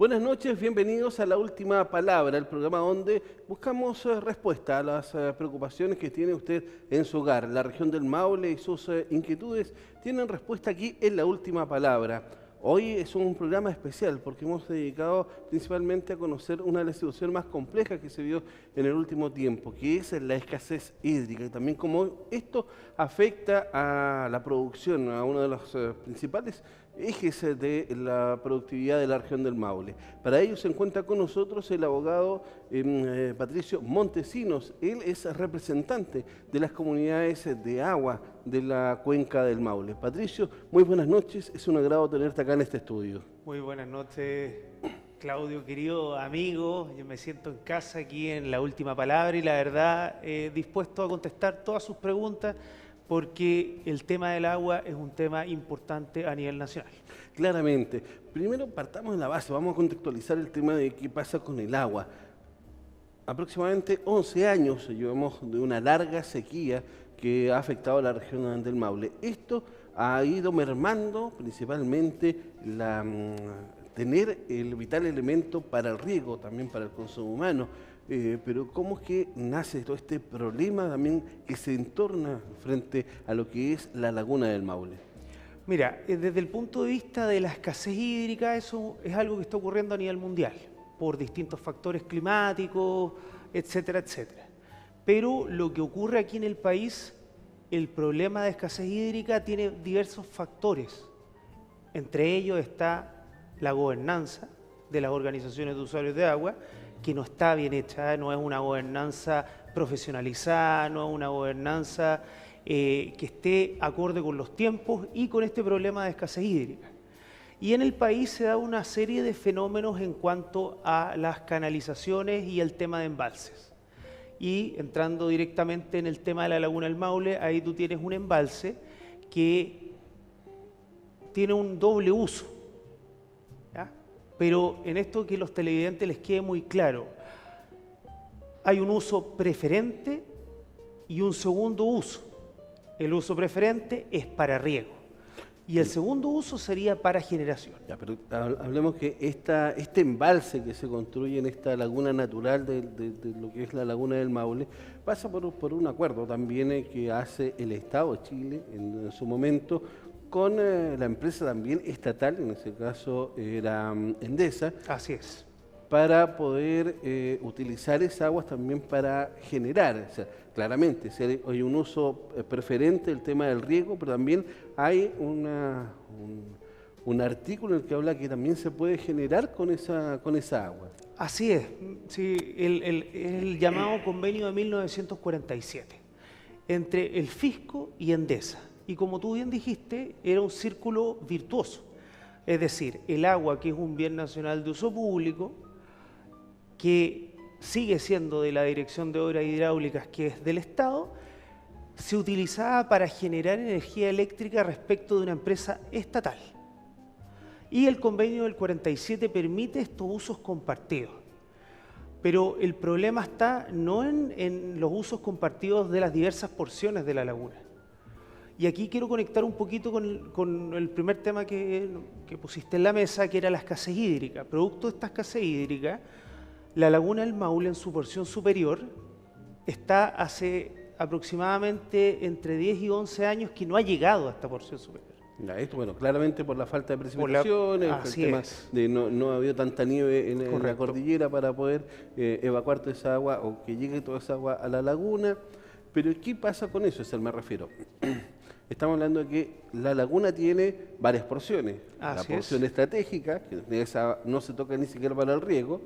Buenas noches, bienvenidos a La Última Palabra, el programa donde buscamos respuesta a las preocupaciones que tiene usted en su hogar. La región del Maule y sus inquietudes tienen respuesta aquí en La Última Palabra. Hoy es un programa especial porque hemos dedicado principalmente a conocer una de las situaciones más complejas que se vio en el último tiempo, que es la escasez hídrica y también cómo esto afecta a la producción, a uno de los principales ejes de la productividad de la región del Maule. Para ello se encuentra con nosotros el abogado Patricio Montesinos. Él es representante de las comunidades de agua de la cuenca del Maule. Patricio, muy buenas noches, es un agrado tenerte acá en este estudio. Muy buenas noches, Claudio, querido amigo. Yo me siento en casa aquí en La Última Palabra y la verdad dispuesto a contestar todas sus preguntas porque el tema del agua es un tema importante a nivel nacional. Claramente. Primero partamos de la base, vamos a contextualizar el tema de qué pasa con el agua. Aproximadamente 11 años llevamos de una larga sequía que ha afectado a la región del Maule. Esto ha ido mermando principalmente tener el vital elemento para el riego, también para el consumo humano. Pero ¿cómo es que nace todo este problema también que se entorna frente a lo que es la laguna del Maule? Mira, desde el punto de vista de la escasez hídrica, eso es algo que está ocurriendo a nivel mundial, por distintos factores climáticos, etcétera, etcétera. Pero lo que ocurre aquí en el país, el problema de escasez hídrica tiene diversos factores. Entre ellos está la gobernanza de las organizaciones de usuarios de agua, que no está bien hecha, no es una gobernanza profesionalizada, no es una gobernanza que esté acorde con los tiempos y con este problema de escasez hídrica. Y en el país se da una serie de fenómenos en cuanto a las canalizaciones y el tema de embalses. Y entrando directamente en el tema de la laguna del Maule, ahí tú tienes un embalse que tiene un doble uso. ¿Ya? Pero en esto que los televidentes les quede muy claro, hay un uso preferente y un segundo uso. El uso preferente es para riego y el segundo uso sería para generación. Ya, pero hablemos que este embalse que se construye en esta laguna natural de lo que es la laguna del Maule pasa por un acuerdo también que hace el Estado de Chile en su momento con la empresa también estatal, en ese caso era Endesa. Así es. Para poder utilizar esas aguas también para generar, o sea, claramente hay un uso preferente del tema del riego, pero también hay un artículo en el que habla que también se puede generar con esa agua. Así es, sí, el llamado convenio de 1947 entre el fisco y Endesa. Y como tú bien dijiste, era un círculo virtuoso. Es decir, el agua, que es un bien nacional de uso público, que sigue siendo de la Dirección de Obras Hidráulicas, que es del Estado, se utilizaba para generar energía eléctrica respecto de una empresa estatal. Y el convenio del 47 permite estos usos compartidos. Pero el problema está no en los usos compartidos de las diversas porciones de la laguna. Y aquí quiero conectar un poquito con el primer tema que pusiste en la mesa, que era la escasez hídrica. Producto de esta escasez hídrica, la laguna del Maule en su porción superior está hace aproximadamente entre 10 y 11 años que no ha llegado a esta porción superior. Ya, esto, bueno, claramente por la falta de precipitaciones, el tema de no ha habido tanta nieve en la cordillera para poder evacuar toda esa agua o que llegue toda esa agua a la laguna. Pero ¿qué pasa con eso? A eso me refiero. Estamos hablando de que la laguna tiene varias porciones. La porción estratégica, que esa no se toca ni siquiera para el riego,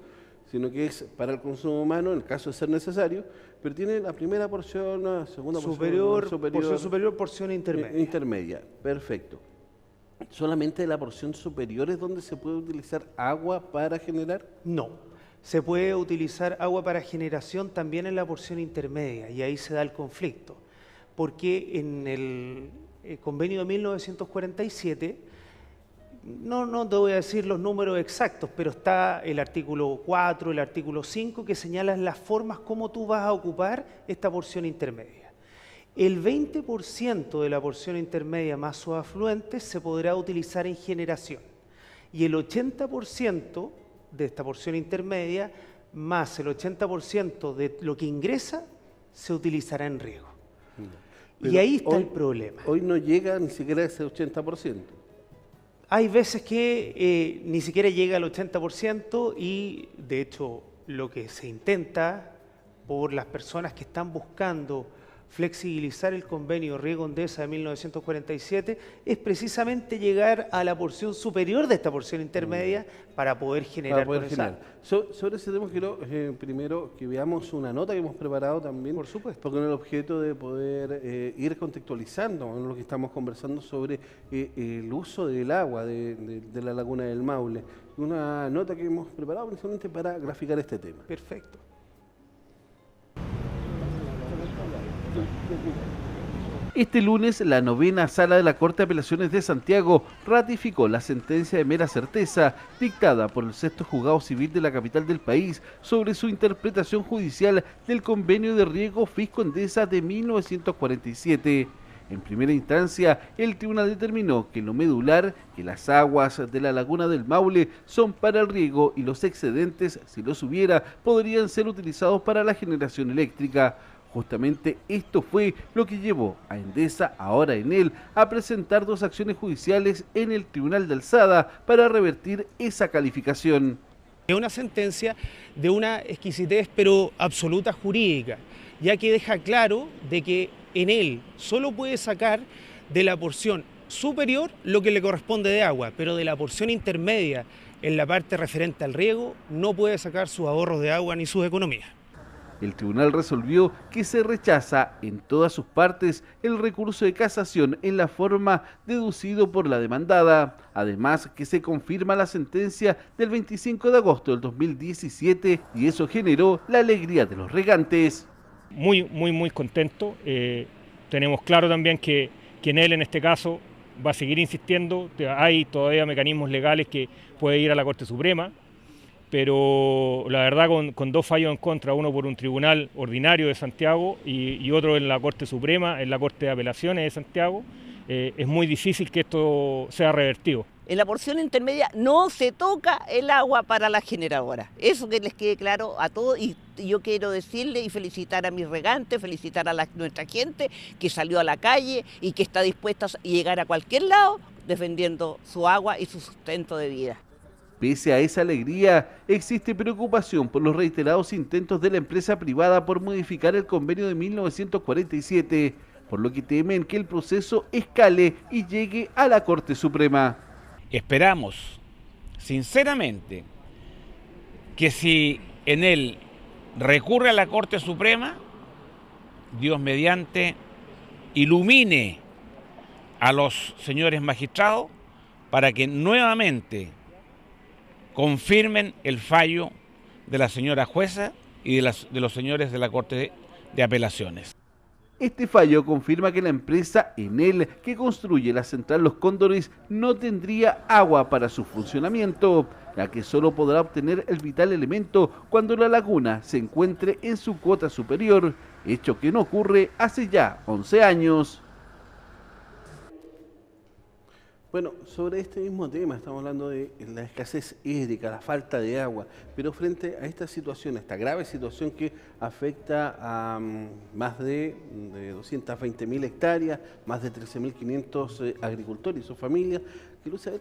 sino que es para el consumo humano en el caso de ser necesario, pero tiene la primera porción, la segunda porción superior, porción intermedia. Intermedia, perfecto. ¿Solamente la porción superior es donde se puede utilizar agua para generar? No, se puede utilizar agua para generación también en la porción intermedia y ahí se da el conflicto, porque en el convenio de 1947 no te voy a decir los números exactos, pero está el artículo 4, el artículo 5, que señalan las formas como tú vas a ocupar esta porción intermedia. El 20% de la porción intermedia más sus afluentes se podrá utilizar en generación y el 80% de esta porción intermedia, más el 80% de lo que ingresa, se utilizará en riego. Pero y ahí está hoy, el problema. Hoy no llega ni siquiera a ese 80%. Hay veces que ni siquiera llega al 80% y, de hecho, lo que se intenta por las personas que están buscando flexibilizar el convenio Riego Endesa de 1947 es precisamente llegar a la porción superior de esta porción intermedia para poder generar generar. Sobre ese tema quiero primero que veamos una nota que hemos preparado también. Por supuesto. Con el objeto de poder ir contextualizando en lo que estamos conversando sobre el uso del agua de la laguna del Maule. Una nota que hemos preparado precisamente para graficar este tema. Perfecto. Este lunes, la 9ª Sala de la Corte de Apelaciones de Santiago ratificó la sentencia de mera certeza dictada por el 6º Juzgado Civil de la capital del país sobre su interpretación judicial del convenio de riego Fisco Endesa de 1947. En primera instancia, el tribunal determinó que lo medular, que las aguas de la laguna del Maule son para el riego y los excedentes, si los hubiera, podrían ser utilizados para la generación eléctrica. Justamente esto fue lo que llevó a Endesa, ahora Enel, a presentar 2 acciones judiciales en el Tribunal de Alzada para revertir esa calificación. Es una sentencia de una exquisitez pero absoluta jurídica, ya que deja claro de que Enel solo puede sacar de la porción superior lo que le corresponde de agua, pero de la porción intermedia, en la parte referente al riego, no puede sacar sus ahorros de agua ni sus economías. El tribunal resolvió que se rechaza en todas sus partes el recurso de casación en la forma deducido por la demandada. Además, que se confirma la sentencia del 25 de agosto del 2017 y eso generó la alegría de los regantes. Muy contento. Tenemos claro también que Enel en este caso va a seguir insistiendo. Hay todavía mecanismos legales que puede ir a la Corte Suprema. Pero la verdad con 2 fallos en contra, uno por un tribunal ordinario de Santiago y otro en la Corte Suprema, en la Corte de Apelaciones de Santiago, es muy difícil que esto sea revertido. En la porción intermedia no se toca el agua para las generadoras. Eso que les quede claro a todos y yo quiero decirle y felicitar a mis regantes, felicitar a nuestra gente que salió a la calle y que está dispuesta a llegar a cualquier lado defendiendo su agua y su sustento de vida. Pese a esa alegría, existe preocupación por los reiterados intentos de la empresa privada por modificar el convenio de 1947, por lo que temen que el proceso escale y llegue a la Corte Suprema. Esperamos, sinceramente, que si Enel recurre a la Corte Suprema, Dios mediante, ilumine a los señores magistrados para que nuevamente confirmen el fallo de la señora jueza y de los señores de la Corte de Apelaciones. Este fallo confirma que la empresa Enel, que construye la central Los Cóndores, no tendría agua para su funcionamiento, ya que solo podrá obtener el vital elemento cuando la laguna se encuentre en su cuota superior, hecho que no ocurre hace ya 11 años. Bueno, sobre este mismo tema estamos hablando de la escasez hídrica, la falta de agua, pero frente a esta situación, esta grave situación que afecta a más de 220.000 hectáreas, más de 13.500 agricultores y sus familias, quiero saber,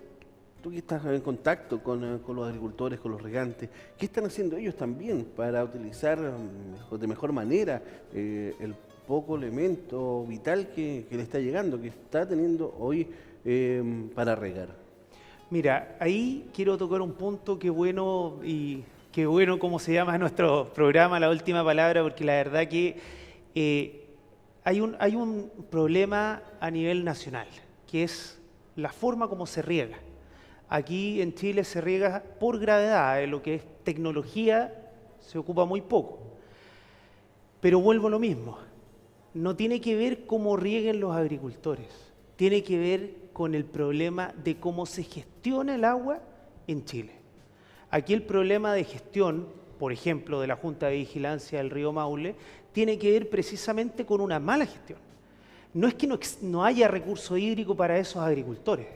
tú que estás en contacto con los agricultores, con los regantes, ¿qué están haciendo ellos también para utilizar de mejor manera el poco elemento vital que le está llegando, que está teniendo hoy para regar? Mira, ahí quiero tocar un punto que bueno como se llama nuestro programa, La Última Palabra, porque la verdad que hay un problema a nivel nacional, que es la forma como se riega. Aquí en Chile se riega por gravedad, lo que es tecnología se ocupa muy poco. Pero vuelvo a lo mismo, no tiene que ver cómo rieguen los agricultores, tiene que ver con el problema de cómo se gestiona el agua en Chile. Aquí el problema de gestión, por ejemplo, de la Junta de Vigilancia del Río Maule, tiene que ver precisamente con una mala gestión. No es que no haya recurso hídrico para esos agricultores,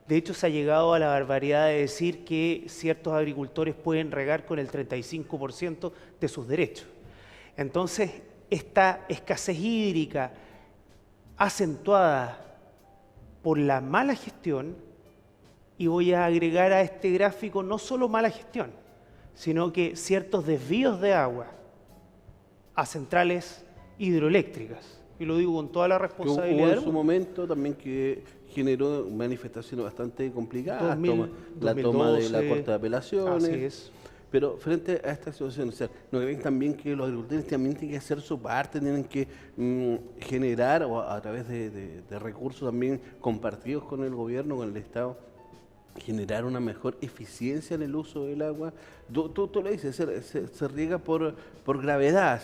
De hecho, se ha llegado a la barbaridad de decir que ciertos agricultores pueden regar con el 35% de sus derechos. Entonces, esta escasez hídrica acentuada por la mala gestión, y voy a agregar a este gráfico no solo mala gestión, sino que ciertos desvíos de agua a centrales hidroeléctricas, y lo digo con toda la responsabilidad Hubo del en su mundo. momento también que generó manifestaciones bastante complicadas, 2000, la toma de la 2012, Corte de Apelaciones. Así es. Pero frente a esta situación, o sea, ¿no creen también que los agricultores también tienen que hacer su parte, tienen que generar, o a través de recursos también compartidos con el gobierno, con el Estado, generar una mejor eficiencia en el uso del agua? Tú lo dices, se riega por gravedad,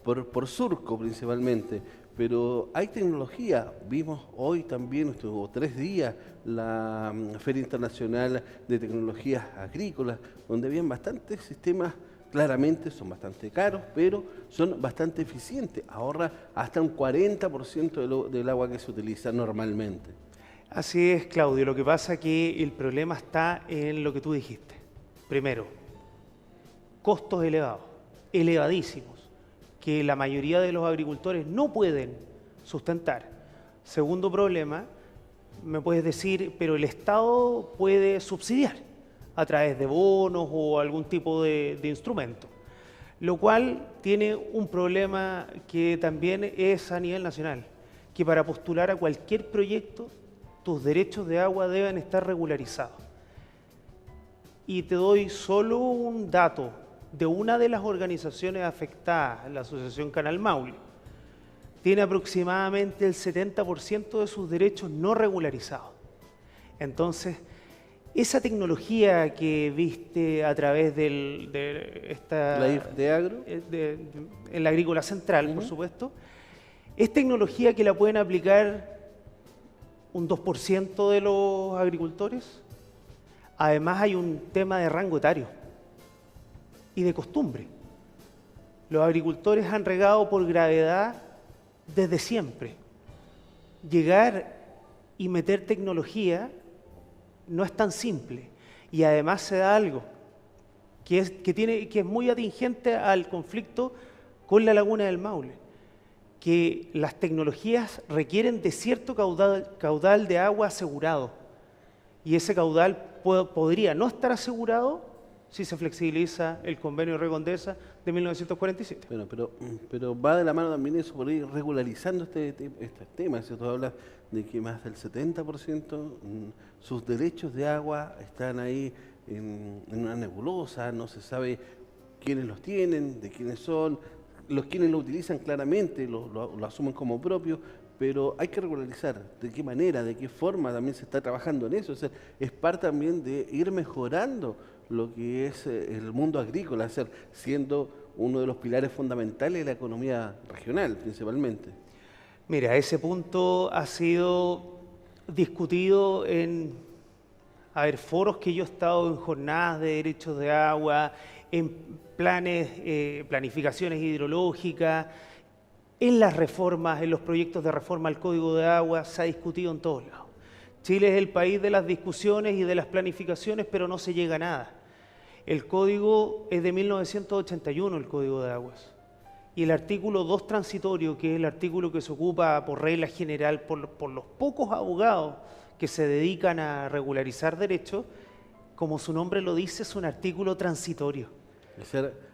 por surco principalmente, pero hay tecnología. Vimos hoy también, estuvo 3 días, la Feria Internacional de Tecnologías Agrícolas, donde habían bastantes sistemas. Claramente son bastante caros, pero son bastante eficientes. Ahorra hasta un 40% del agua que se utiliza normalmente. Así es, Claudio. Lo que pasa es que el problema está en lo que tú dijiste. Primero, costos elevados, elevadísimos, que la mayoría de los agricultores no pueden sustentar. Segundo problema, me puedes decir, pero el Estado puede subsidiar a través de bonos o algún tipo de instrumento, lo cual tiene un problema que también es a nivel nacional, que para postular a cualquier proyecto, tus derechos de agua deben estar regularizados. Y te doy solo un dato de una de las organizaciones afectadas, la Asociación Canal Maule. Tiene aproximadamente el 70% de sus derechos no regularizados. Entonces, esa tecnología que viste a través de esta... ¿La IF de Agro? En la Agrícola Central, por supuesto, es tecnología que la pueden aplicar un 2% de los agricultores. Además hay un tema de rango etario y de costumbre. Los agricultores han regado por gravedad desde siempre. Llegar y meter tecnología no es tan simple. Y además se da algo que es muy atingente al conflicto con la laguna del Maule, que las tecnologías requieren de cierto caudal de agua asegurado, y ese caudal podría no estar asegurado si se flexibiliza el convenio de Recondesa de 1947. Bueno, pero va de la mano también eso, por ir regularizando este tema. Si tú hablas de que más del 70% sus derechos de agua están ahí en una nebulosa, no se sabe quiénes los tienen, de quiénes son, los quienes lo utilizan claramente lo asumen como propio, pero hay que regularizar de qué manera, de qué forma también se está trabajando en eso. O sea, es parte también de ir mejorando lo que es el mundo agrícola, siendo uno de los pilares fundamentales de la economía regional principalmente. Mira, ese punto ha sido discutido en foros que yo he estado en jornadas de derechos de agua, en planificaciones hidrológicas, en las reformas, en los proyectos de reforma al Código de Agua, se ha discutido en todos lados. Chile es el país de las discusiones y de las planificaciones, pero no se llega a nada. El código es de 1981, el Código de Aguas. Y el artículo 2 transitorio, que es el artículo que se ocupa por regla general por los pocos abogados que se dedican a regularizar derechos, como su nombre lo dice, es un artículo transitorio.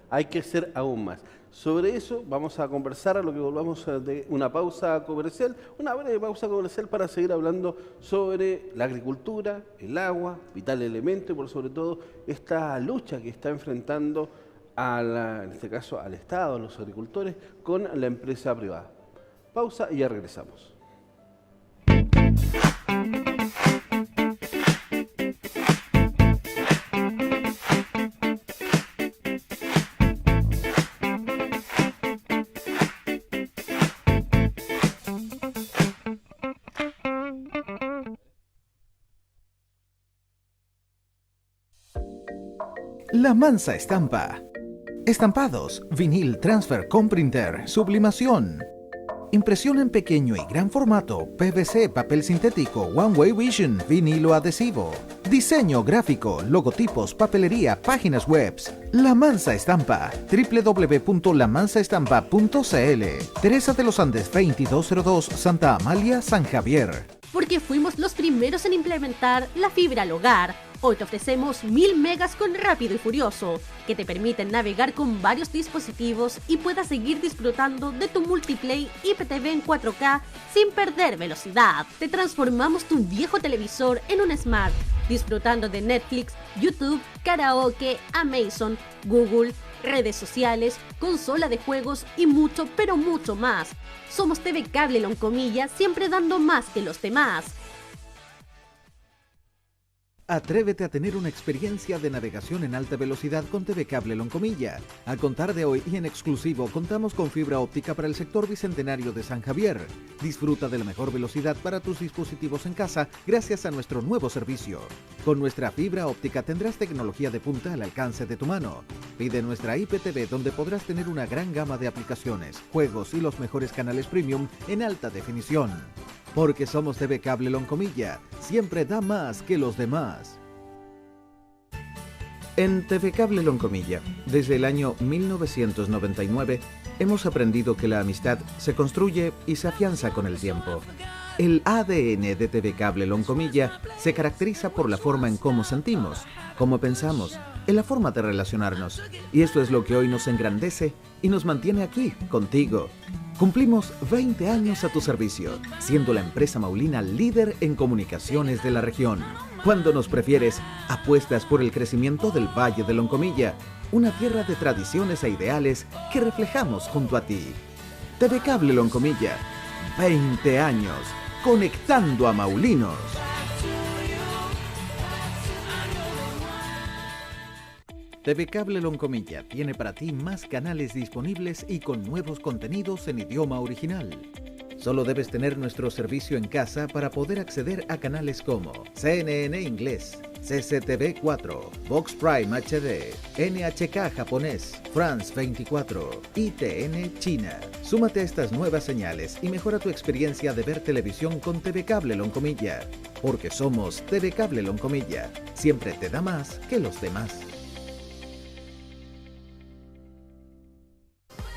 Hay que hacer aún más. Sobre eso vamos a conversar a lo que volvamos de una pausa comercial, una breve pausa comercial para seguir hablando sobre la agricultura, el agua, vital elemento y por sobre todo esta lucha que está enfrentando en este caso al Estado, a los agricultores, con la empresa privada. Pausa y ya regresamos. La Mansa Estampa. Estampados, vinil, transfer, comprinter, sublimación. Impresión en pequeño y gran formato, PVC, papel sintético, One Way Vision, vinilo adhesivo. Diseño gráfico, logotipos, papelería, páginas web. La Mansa Estampa, www.lamansaestampa.cl. Teresa de los Andes 2202, Santa Amalia, San Javier. Porque fuimos los primeros en implementar la fibra al hogar. Hoy te ofrecemos 1000 megas con Rápido y Furioso, que te permiten navegar con varios dispositivos y puedas seguir disfrutando de tu multiplay IPTV en 4K sin perder velocidad. Te transformamos tu viejo televisor en un Smart, disfrutando de Netflix, YouTube, karaoke, Amazon, Google, redes sociales, consola de juegos y mucho, pero mucho más. Somos TV Cable Loncomilla, siempre dando más que los demás. Atrévete a tener una experiencia de navegación en alta velocidad con TV Cable Loncomilla. A contar de hoy y en exclusivo contamos con fibra óptica para el sector bicentenario de San Javier. Disfruta de la mejor velocidad para tus dispositivos en casa gracias a nuestro nuevo servicio. Con nuestra fibra óptica tendrás tecnología de punta al alcance de tu mano. Pide nuestra IPTV donde podrás tener una gran gama de aplicaciones, juegos y los mejores canales premium en alta definición. Porque somos TV Cable Loncomilla, siempre da más que los demás. En TV Cable Loncomilla, desde el año 1999, hemos aprendido que la amistad se construye y se afianza con el tiempo. El ADN de TV Cable Loncomilla se caracteriza por la forma en cómo sentimos, cómo pensamos, en la forma de relacionarnos. Y esto es lo que hoy nos engrandece y nos mantiene aquí, contigo. Cumplimos 20 años a tu servicio, siendo la empresa maulina líder en comunicaciones de la región. Cuando nos prefieres, apuestas por el crecimiento del Valle de Loncomilla, una tierra de tradiciones e ideales que reflejamos junto a ti. TV Cable Loncomilla, 20 años, conectando a maulinos. TV Cable Loncomilla tiene para ti más canales disponibles y con nuevos contenidos en idioma original. Solo debes tener nuestro servicio en casa para poder acceder a canales como CNN Inglés, CCTV 4, Vox Prime HD, NHK Japonés, France 24, ITN China. Súmate a estas nuevas señales y mejora tu experiencia de ver televisión con TV Cable Loncomilla. Porque somos TV Cable Loncomilla, siempre te da más que los demás.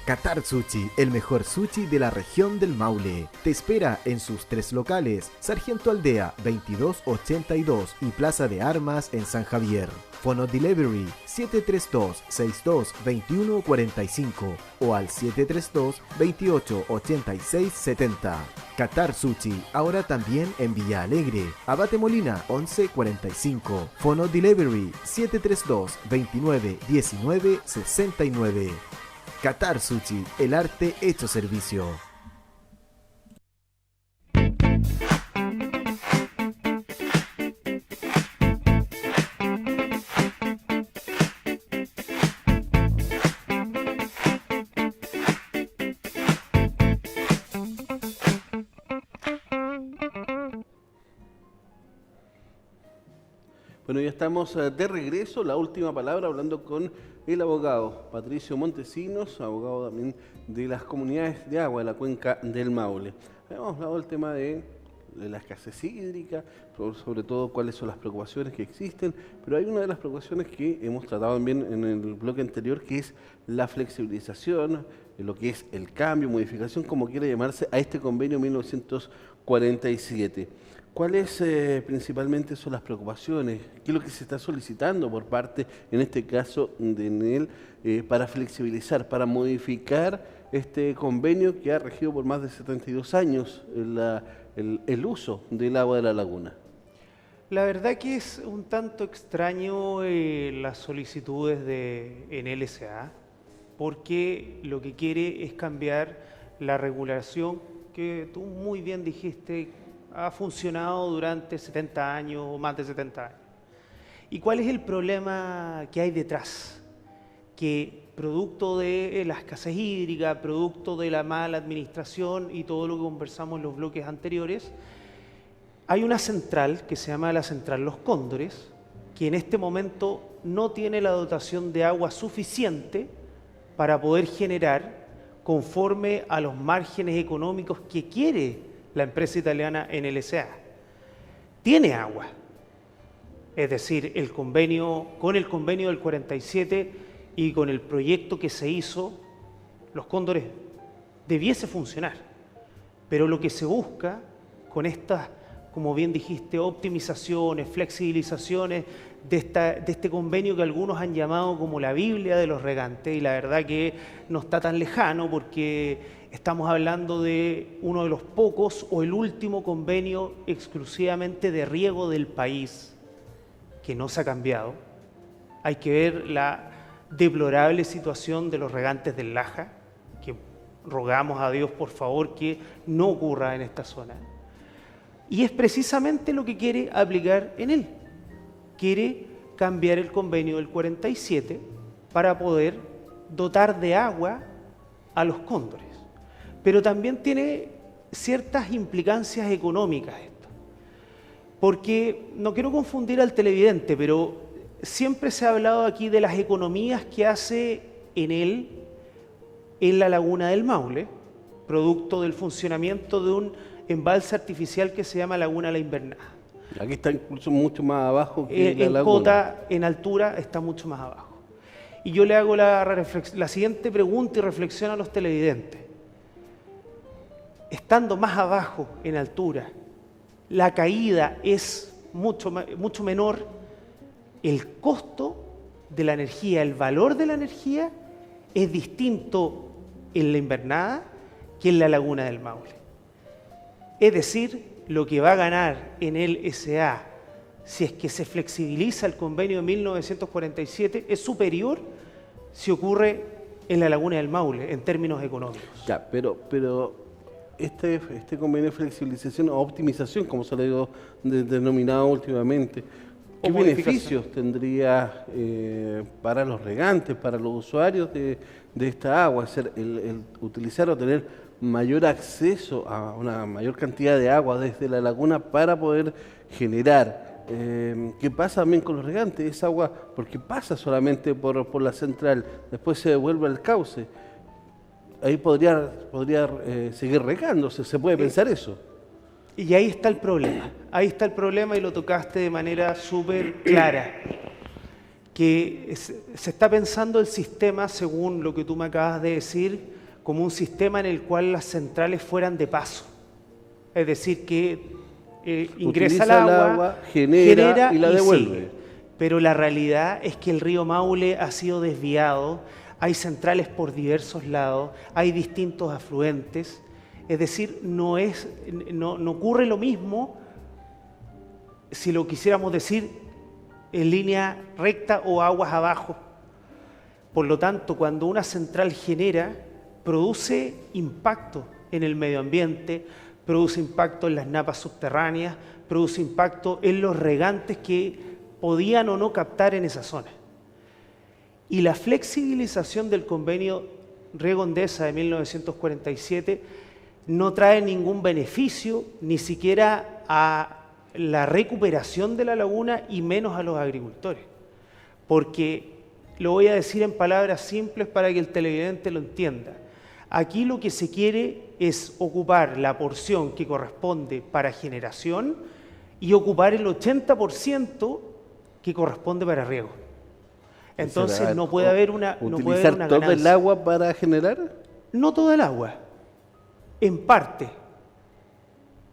Qatar Sushi, el mejor sushi de la región del Maule. Te espera en sus 3 locales, Sargento Aldea 2282 y Plaza de Armas en San Javier. Fono Delivery 732-6221-45 o al 732-288670. Qatar Sushi, ahora también en Villa Alegre. Abate Molina 1145. Fono Delivery 732-291969. Qatar Sushi, el arte hecho servicio. Bueno, ya estamos de regreso. La última palabra hablando con el abogado Patricio Montesinos, abogado también de las comunidades de agua de la cuenca del Maule. Hemos hablado del tema de la escasez hídrica, sobre todo cuáles son las preocupaciones que existen, pero hay una de las preocupaciones que hemos tratado también en el bloque anterior, que es la flexibilización, lo que es el cambio, modificación, como quiera llamarse, a este convenio 1947. ¿Cuáles principalmente son las preocupaciones? ¿Qué es lo que se está solicitando por parte, en este caso, de ENEL, para flexibilizar, para modificar este convenio que ha regido por más de 72 años el uso del agua de la laguna? La verdad que es un tanto extraño las solicitudes de ENEL S.A., porque lo que quiere es cambiar la regulación que tú muy bien dijiste ha funcionado durante 70 años o más de 70 años. ¿Y cuál es el problema que hay detrás? Que producto de la escasez hídrica, producto de la mala administración y todo lo que conversamos en los bloques anteriores, hay una central que se llama la Central Los Cóndores, que en este momento no tiene la dotación de agua suficiente para poder generar conforme a los márgenes económicos que quiere la empresa italiana en LSA. Tiene agua. Es decir, con el convenio del 47 y con el proyecto que se hizo, los cóndores debiese funcionar. Pero lo que se busca con estas, como bien dijiste, optimizaciones, flexibilizaciones de este convenio que algunos han llamado como la Biblia de los regantes, y la verdad que no está tan lejano porque estamos hablando de uno de los pocos o el último convenio exclusivamente de riego del país que no se ha cambiado. Hay que ver la deplorable situación de los regantes del Laja, que rogamos a Dios por favor que no ocurra en esta zona. Y es precisamente lo que quiere aplicar en él. Quiere cambiar el convenio del 47 para poder dotar de agua a los cóndores. Pero también tiene ciertas implicancias económicas esto. Porque no quiero confundir al televidente, pero siempre se ha hablado aquí de las economías que hace en la laguna del Maule, producto del funcionamiento de un embalse artificial que se llama Laguna La Invernada. Aquí está incluso mucho más abajo que la laguna. Cota, en altura, está mucho más abajo. Y yo le hago la siguiente pregunta y reflexión a los televidentes. Estando más abajo en altura, la caída es mucho menor, el costo de la energía, el valor de la energía es distinto en la Invernada que en la Laguna del Maule. Es decir, lo que va a ganar en el SA, si es que se flexibiliza el convenio de 1947, es superior si ocurre en la Laguna del Maule, en términos económicos. Ya, pero este convenio de flexibilización o optimización, como se le ha denominado últimamente, ¿qué beneficios tendría para los regantes, para los usuarios de esta agua? Es decir, el utilizar o tener mayor acceso a una mayor cantidad de agua desde la laguna para poder generar. ¿Qué pasa también con los regantes? Esa agua, porque pasa solamente por la central, después se devuelve al cauce. Ahí podría seguir regándose, ¿se puede pensar eso? Y ahí está el problema y lo tocaste de manera súper clara, que se está pensando el sistema, según lo que tú me acabas de decir, como un sistema en el cual las centrales fueran de paso. Es decir, que ingresa el agua, genera y la devuelve. Sigue. Pero la realidad es que el río Maule ha sido desviado, hay centrales por diversos lados, hay distintos afluentes. Es decir, no ocurre lo mismo, si lo quisiéramos decir, en línea recta o aguas abajo. Por lo tanto, cuando una central genera, produce impacto en el medio ambiente, produce impacto en las napas subterráneas, produce impacto en los regantes que podían o no captar en esa zona. Y la flexibilización del convenio Riego Endesa de 1947 no trae ningún beneficio, ni siquiera a la recuperación de la laguna y menos a los agricultores. Porque, lo voy a decir en palabras simples para que el televidente lo entienda, aquí lo que se quiere es ocupar la porción que corresponde para generación y ocupar el 80% que corresponde para riego. Entonces no puede haber una ganancia. ¿Utilizar todo el agua para generar? No todo el agua, en parte,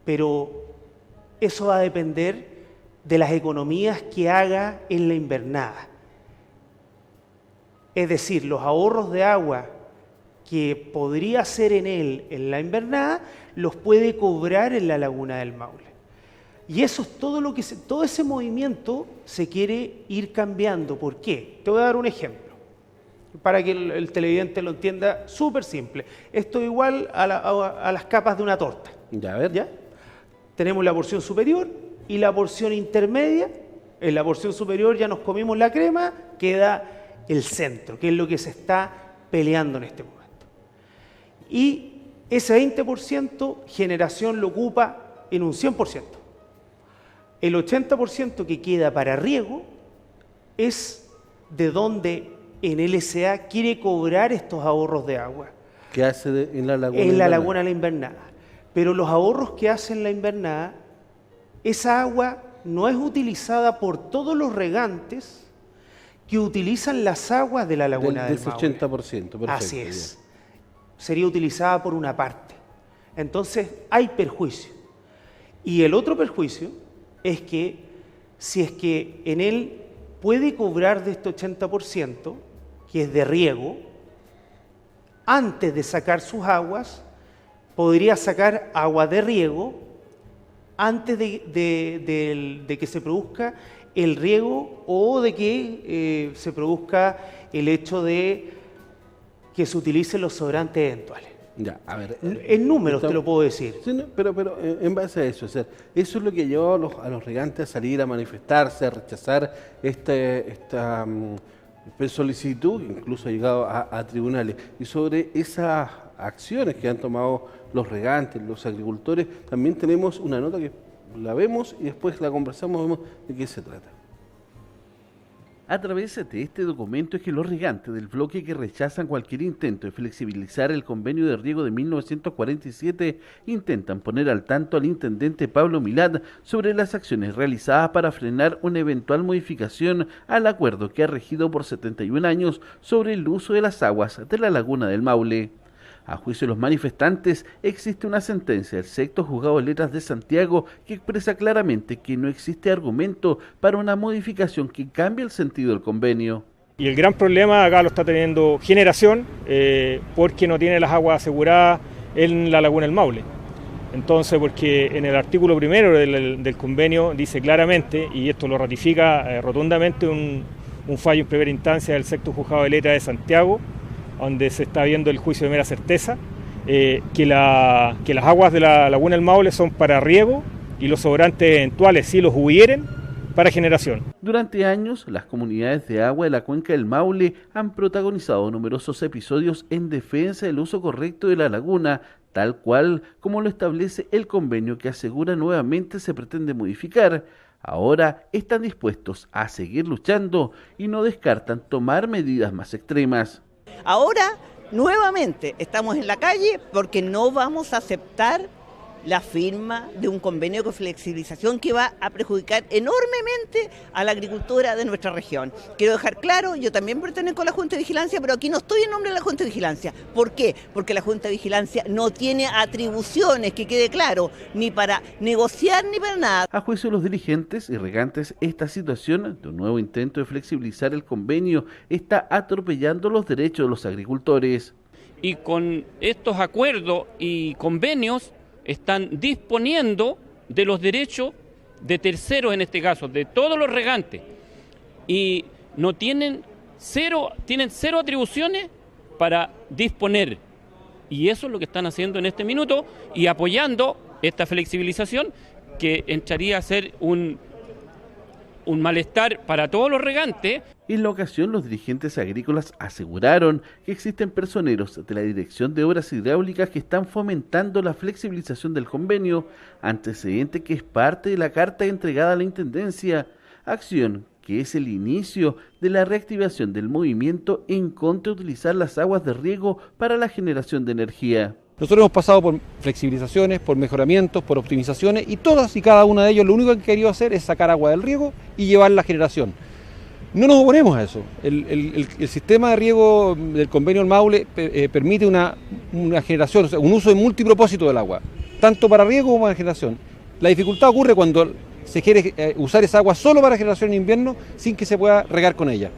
pero eso va a depender de las economías que haga en la invernada. Es decir, los ahorros de agua que podría hacer en la invernada, los puede cobrar en la Laguna del Maule. Y eso es todo ese movimiento se quiere ir cambiando. ¿Por qué? Te voy a dar un ejemplo, para que el televidente lo entienda súper simple. Esto es igual a las capas de una torta. Ya, a ver. ¿Ya? Tenemos la porción superior y la porción intermedia. En la porción superior ya nos comimos la crema, queda el centro, que es lo que se está peleando en este momento. Y ese 20% generación lo ocupa en un 100%. El 80% que queda para riego es de donde en LSA quiere cobrar estos ahorros de agua. que hace en la laguna. En la laguna de la invernada. Pero los ahorros que hace en la invernada, esa agua no es utilizada por todos los regantes que utilizan las aguas de la laguna del Maule. 80%, perfecto. Así es. Sería utilizada por una parte. Entonces hay perjuicio. Y el otro perjuicio es que si es que en él puede cobrar de este 80%, que es de riego, antes de sacar sus aguas, podría sacar agua de riego antes de que se produzca el riego o de que se produzca el hecho de que se utilicen los sobrantes eventuales. Ya, a ver, en números te lo puedo decir. Sí, no, pero en base a eso, o sea, eso es lo que llevó a los regantes a salir a manifestarse, a rechazar esta solicitud, incluso ha llegado a tribunales. Y sobre esas acciones que han tomado los regantes, los agricultores, también tenemos una nota que la vemos y después la conversamos, vemos de qué se trata. A través de este documento es que los regantes del bloque que rechazan cualquier intento de flexibilizar el convenio de riego de 1947 intentan poner al tanto al intendente Pablo Milad sobre las acciones realizadas para frenar una eventual modificación al acuerdo que ha regido por 71 años sobre el uso de las aguas de la laguna del Maule. A juicio de los manifestantes, existe una sentencia del sexto juzgado de letras de Santiago que expresa claramente que no existe argumento para una modificación que cambie el sentido del convenio. Y el gran problema acá lo está teniendo Generación, porque no tiene las aguas aseguradas en la laguna del Maule. Entonces, porque en el artículo primero del convenio dice claramente, y esto lo ratifica rotundamente un fallo en primera instancia del sexto juzgado de letras de Santiago, donde se está viendo el juicio de mera certeza, que las aguas de la laguna del Maule son para riego y los sobrantes eventuales, si los hubieren, para generación. Durante años, las comunidades de agua de la cuenca del Maule han protagonizado numerosos episodios en defensa del uso correcto de la laguna, tal cual como lo establece el convenio que asegura nuevamente se pretende modificar. Ahora están dispuestos a seguir luchando y no descartan tomar medidas más extremas. Ahora, nuevamente, estamos en la calle porque no vamos a aceptar la firma de un convenio de flexibilización que va a perjudicar enormemente a la agricultura de nuestra región. Quiero dejar claro, yo también pertenezco a la Junta de Vigilancia, pero aquí no estoy en nombre de la Junta de Vigilancia. ¿Por qué? Porque la Junta de Vigilancia no tiene atribuciones, que quede claro, ni para negociar ni para nada. A juicio de los dirigentes y regantes, esta situación de un nuevo intento de flexibilizar el convenio está atropellando los derechos de los agricultores. Y con estos acuerdos y convenios están disponiendo de los derechos de terceros, en este caso, de todos los regantes, y no tienen cero atribuciones para disponer, y eso es lo que están haciendo en este minuto y apoyando esta flexibilización que entraría a ser un malestar para todos los regantes. En la ocasión, los dirigentes agrícolas aseguraron que existen personeros de la Dirección de Obras Hidráulicas que están fomentando la flexibilización del convenio, antecedente que es parte de la carta entregada a la Intendencia, acción que es el inicio de la reactivación del movimiento en contra de utilizar las aguas de riego para la generación de energía. Nosotros hemos pasado por flexibilizaciones, por mejoramientos, por optimizaciones, y todas y cada una de ellos lo único que han querido hacer es sacar agua del riego y llevar la generación. No nos oponemos a eso. El sistema de riego del convenio del Maule permite una generación, o sea, un uso de multipropósito del agua, tanto para riego como para generación. La dificultad ocurre cuando se quiere usar esa agua solo para generación en invierno sin que se pueda regar con ella.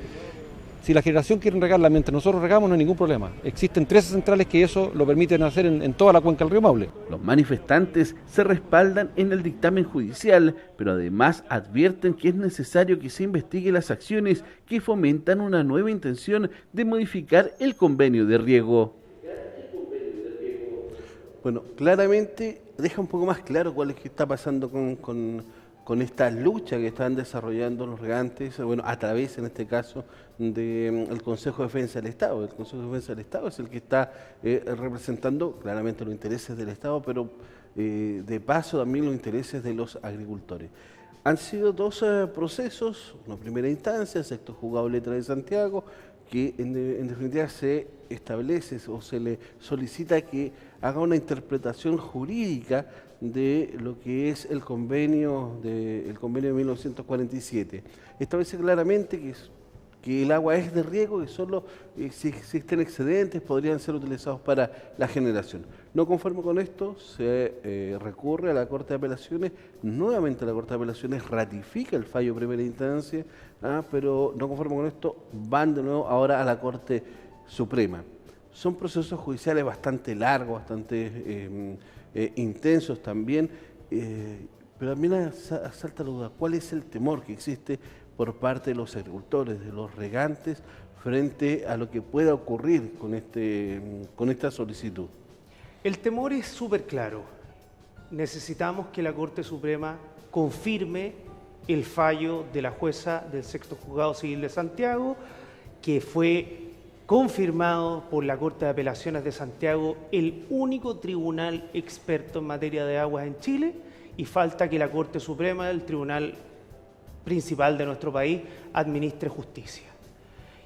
Si la generación quiere regarla mientras nosotros regamos, no hay ningún problema. Existen 13 centrales que eso lo permiten hacer en toda la cuenca del río Maule. Los manifestantes se respaldan en el dictamen judicial, pero además advierten que es necesario que se investigue las acciones que fomentan una nueva intención de modificar el convenio de riego. Bueno, claramente deja un poco más claro cuál es que está pasando con esta lucha que están desarrollando los regantes, bueno, a través, en este caso, del Consejo de Defensa del Estado. El Consejo de Defensa del Estado es el que está representando claramente los intereses del Estado, pero de paso también los intereses de los agricultores. Han sido dos procesos, una primera instancia, sexto juzgado de letras de Santiago, que en definitiva se establece o se le solicita que haga una interpretación jurídica de lo que es el convenio de 1947. Establece claramente que el agua es de riego y solo si existen excedentes podrían ser utilizados para la generación. No conforme con esto, se recurre a la Corte de Apelaciones. Nuevamente la Corte de Apelaciones ratifica el fallo de primera instancia, pero no conforme con esto, van de nuevo ahora a la Corte Suprema. Son procesos judiciales bastante largos, bastante intensos también, pero también asalta la duda, ¿cuál es el temor que existe por parte de los agricultores, de los regantes, frente a lo que pueda ocurrir con esta solicitud? El temor es súper claro. Necesitamos que la Corte Suprema confirme el fallo de la jueza del Sexto Juzgado Civil de Santiago, que fue confirmado por la Corte de Apelaciones de Santiago, el único tribunal experto en materia de aguas en Chile, y falta que la Corte Suprema, el tribunal principal de nuestro país, administre justicia.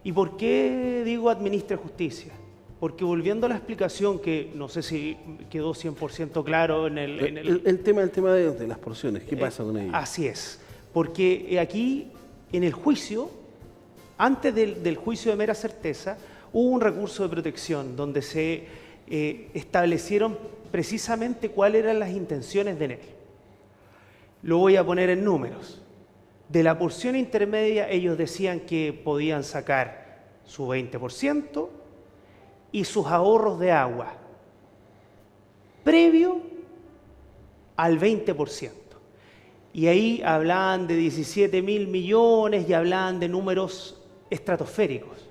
¿Y por qué digo administre justicia? Porque volviendo a la explicación, que no sé si quedó 100% claro en el tema de las porciones, ¿qué pasa con ello? Así es, porque aquí en el juicio, antes del juicio de mera certeza, hubo un recurso de protección donde se establecieron precisamente cuáles eran las intenciones de él. Lo voy a poner en números. De la porción intermedia ellos decían que podían sacar su 20% y sus ahorros de agua previo al 20%. Y ahí hablaban de 17.000 millones y hablaban de números estratosféricos.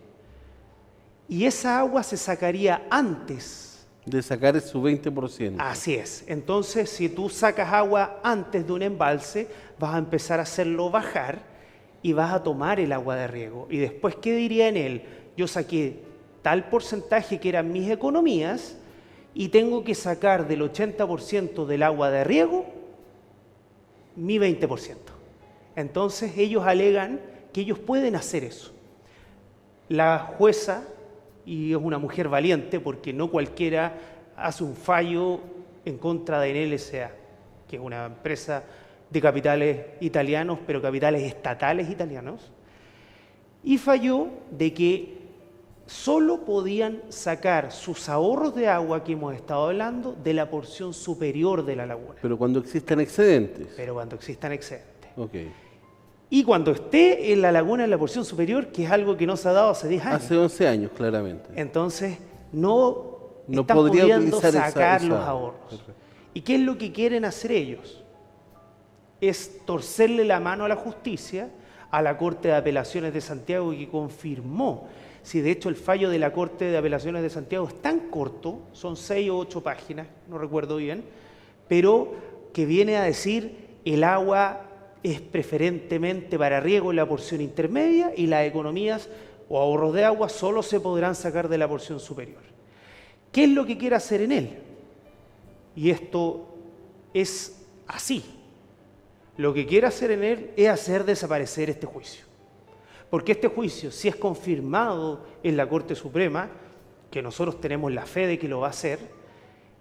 Y esa agua se sacaría antes de sacar su 20%. Así es. Entonces, si tú sacas agua antes de un embalse, vas a empezar a hacerlo bajar y vas a tomar el agua de riego. Y después, ¿qué diría en él? Yo saqué tal porcentaje que eran mis economías y tengo que sacar del 80% del agua de riego mi 20%. Entonces, ellos alegan que ellos pueden hacer eso. La jueza, y es una mujer valiente porque no cualquiera hace un fallo en contra de Enel S.A., que es una empresa de capitales italianos, pero capitales estatales italianos, y falló de que solo podían sacar sus ahorros de agua que hemos estado hablando de la porción superior de la laguna. Pero cuando existan excedentes. Pero cuando existan excedentes. Ok. Y cuando esté en la laguna en la porción superior, que es algo que no se ha dado hace 10 años. Hace 11 años, claramente. Entonces, no están podría pudiendo utilizar sacar esa los ahorros. Perfecto. ¿Y qué es lo que quieren hacer ellos? Es torcerle la mano a la justicia, a la Corte de Apelaciones de Santiago, que confirmó. Si de hecho el fallo de la Corte de Apelaciones de Santiago es tan corto, son 6 o 8 páginas, no recuerdo bien, pero que viene a decir el agua es preferentemente para riego en la porción intermedia y las economías o ahorros de agua solo se podrán sacar de la porción superior. ¿Qué es lo que quiere hacer en él? Y esto es así. Lo que quiere hacer en él es hacer desaparecer este juicio. Porque este juicio, si es confirmado en la Corte Suprema, que nosotros tenemos la fe de que lo va a hacer,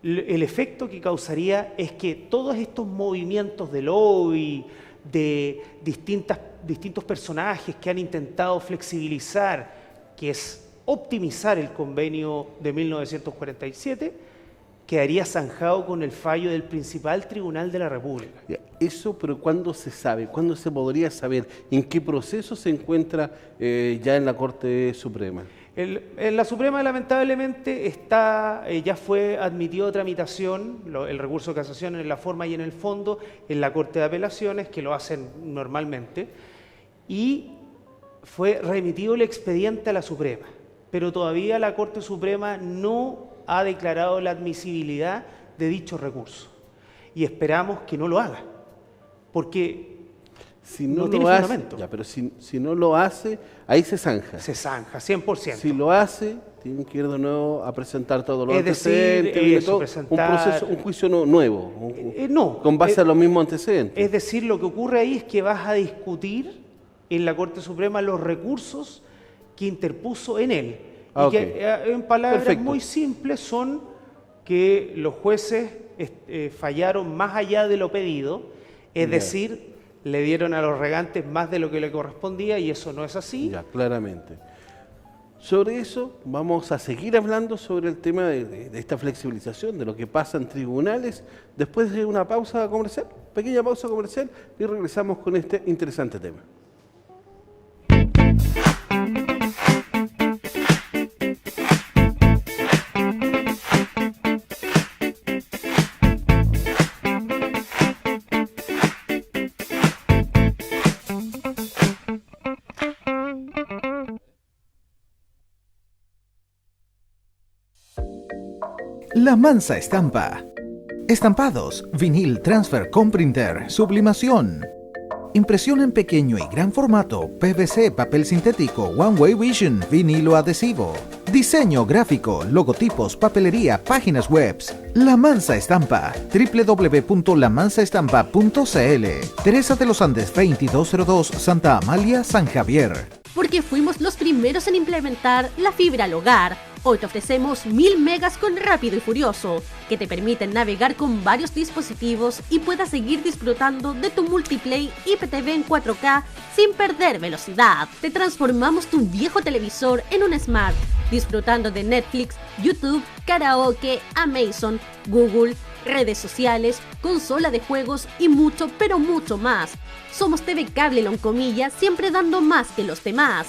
el efecto que causaría es que todos estos movimientos de lobby, de distintos personajes que han intentado flexibilizar, que es optimizar el convenio de 1947, quedaría zanjado con el fallo del principal tribunal de la República. Eso, pero ¿cuándo se sabe? ¿Cuándo se podría saber? ¿En qué proceso se encuentra ya en la Corte Suprema? En la Suprema, lamentablemente, ya fue admitido a tramitación el recurso de casación en la forma y en el fondo en la Corte de Apelaciones, que lo hacen normalmente, y fue remitido el expediente a la Suprema, pero todavía la Corte Suprema no ha declarado la admisibilidad de dicho recurso, y esperamos que no lo haga, porque si no tiene lo hace, fundamento. ya, pero si no lo hace, ahí se zanja. Se zanja, 100%. Si lo hace, tienen que ir de nuevo a presentar todos los antecedentes, un juicio nuevo, con base a los mismos antecedentes. Es decir, lo que ocurre ahí es que vas a discutir en la Corte Suprema los recursos que interpuso en él. Ah, y que en palabras perfecto. muy simples son que los jueces fallaron más allá de lo pedido, es Ya. decir, le dieron a los regantes más de lo que le correspondía y eso no es así. Ya, claramente. Sobre eso vamos a seguir hablando sobre el tema de esta flexibilización, de lo que pasa en tribunales, después de una pausa comercial, pequeña pausa comercial, y regresamos con este interesante tema. La Mansa Estampa. Estampados, vinil transfer con printer, sublimación. Impresión en pequeño y gran formato, PVC, papel sintético, One Way Vision, vinilo adhesivo. Diseño gráfico, logotipos, papelería, páginas webs. La Mansa Estampa. www.lamansaestampa.cl. Teresa de los Andes 2202, Santa Amalia, San Javier. Porque fuimos los primeros en implementar la fibra al hogar. Hoy te ofrecemos 1000 megas con Rápido y Furioso, que te permiten navegar con varios dispositivos y puedas seguir disfrutando de tu multiplay IPTV en 4K sin perder velocidad. Te transformamos tu viejo televisor en un Smart, disfrutando de Netflix, YouTube, karaoke, Amazon, Google, redes sociales, consola de juegos y mucho, pero mucho más. Somos TV Cable Loncomilla, siempre dando más que los demás.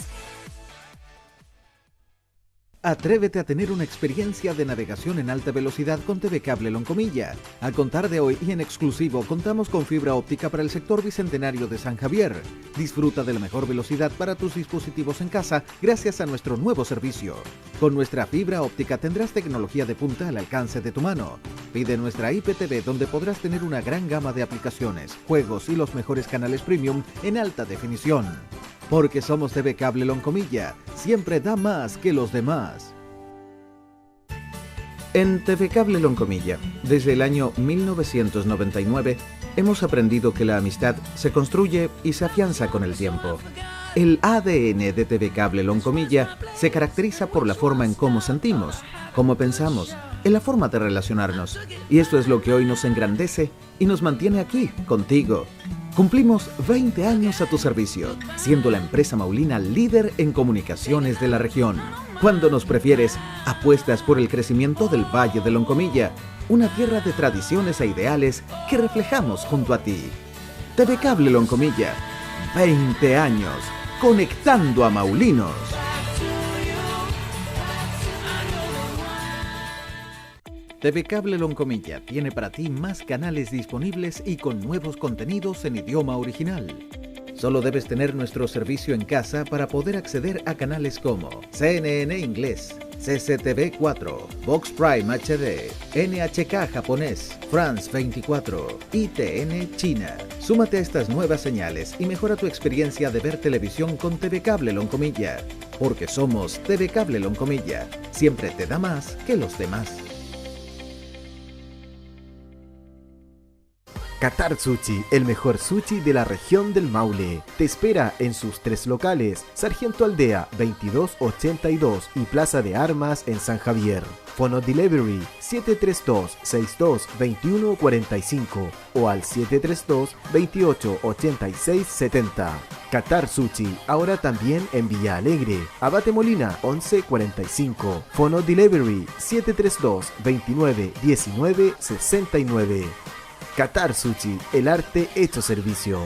Atrévete a tener una experiencia de navegación en alta velocidad con TV Cable Loncomilla. A contar de hoy y en exclusivo contamos con fibra óptica para el sector bicentenario de San Javier. Disfruta de la mejor velocidad para tus dispositivos en casa gracias a nuestro nuevo servicio. Con nuestra fibra óptica tendrás tecnología de punta al alcance de tu mano. Pide nuestra IPTV donde podrás tener una gran gama de aplicaciones, juegos y los mejores canales premium en alta definición. Porque somos TV Cable Loncomilla, siempre da más que los demás. En TV Cable Loncomilla, desde el año 1999, hemos aprendido que la amistad se construye y se afianza con el tiempo. El ADN de TV Cable Loncomilla se caracteriza por la forma en cómo sentimos, cómo pensamos, en la forma de relacionarnos. Y esto es lo que hoy nos engrandece y nos mantiene aquí, contigo. Cumplimos 20 años a tu servicio, siendo la empresa maulina líder en comunicaciones de la región. Cuando nos prefieres, apuestas por el crecimiento del Valle de Loncomilla, una tierra de tradiciones e ideales que reflejamos junto a ti. TV Cable Loncomilla, 20 años, conectando a maulinos. TV Cable Loncomilla tiene para ti más canales disponibles y con nuevos contenidos en idioma original. Solo debes tener nuestro servicio en casa para poder acceder a canales como CNN Inglés, CCTV 4, Vox Prime HD, NHK Japonés, France 24, ITN China. Súmate a estas nuevas señales y mejora tu experiencia de ver televisión con TV Cable Loncomilla. Porque somos TV Cable Loncomilla, siempre te da más que los demás. Qatar Sushi, el mejor sushi de la región del Maule. Te espera en sus 3 locales, Sargento Aldea 2282 y Plaza de Armas en San Javier. Fono Delivery 732-6221-45 o al 732-288670. Qatar Sushi, ahora también en Villa Alegre, Abate Molina 1145. Fono Delivery 732-291969. Qatar Sushi, el arte hecho servicio.